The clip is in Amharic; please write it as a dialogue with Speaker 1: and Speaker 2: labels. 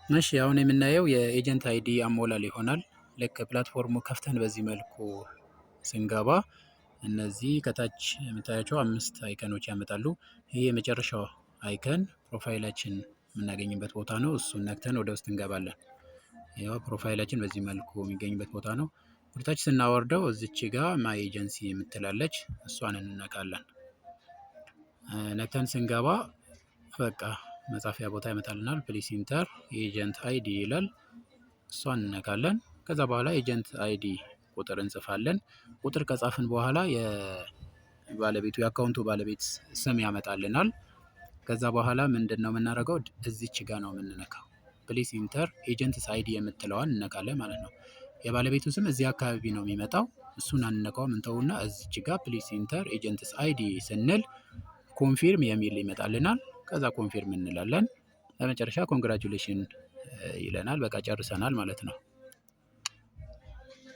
Speaker 1: እሺ አሁን የምናየው የኤጀንት አይዲ አሞላል ይሆናል። ልክ ፕላትፎርሙ ከፍተን በዚህ መልኩ ስንገባ እነዚህ ከታች የምታያቸው 5 አይከኖች ያመጣሉ። ይሄ የመጨረሻው አይከን ፕሮፋይላችን የምናገኝበት ቦታ ነው። እሱን ነክተን ወደ ውስጥ እንገባለን። ያው ፕሮፋይላችን በዚህ መልኩ የሚገኝበት ቦታ ነው። ወደታች ስናወርደው እዚች ጋር ማይ ኤጀንሲ የምትላለች እሷን እንነካለን። ነክተን ስንገባ በቃ መጻፊያ ቦታ ያመጣልናል። ፕሊስ ኢንተር ኤጀንት አይዲ ይላል። እሷን እንነካለን። ከዛ በኋላ ኤጀንት አይዲ ቁጥር እንጽፋለን። ቁጥር ከጻፍን በኋላ የባለቤቱ የአካውንቱ ባለቤት ስም ያመጣልናል። ከዛ በኋላ ምንድነው የምናደርገው? እዚች ጋር ነው የምንነካው። ፕሊስ ኢንተር ኤጀንትስ አይዲ የምትለዋን እንነካለን ማለት ነው። የባለቤቱ ስም እዚህ አካባቢ ነው የሚመጣው። እሱን አንነካውም፣ እንተውና እዚች ጋር ፕሊስ ኢንተር ኤጀንትስ አይዲ ስንል ኮንፊርም የሚል ይመጣልናል። ከዛ ኮንፊርም እንላለን። በመጨረሻ ኮንግራቹሌሽን ይለናል። በቃ ጨርሰናል ማለት ነው።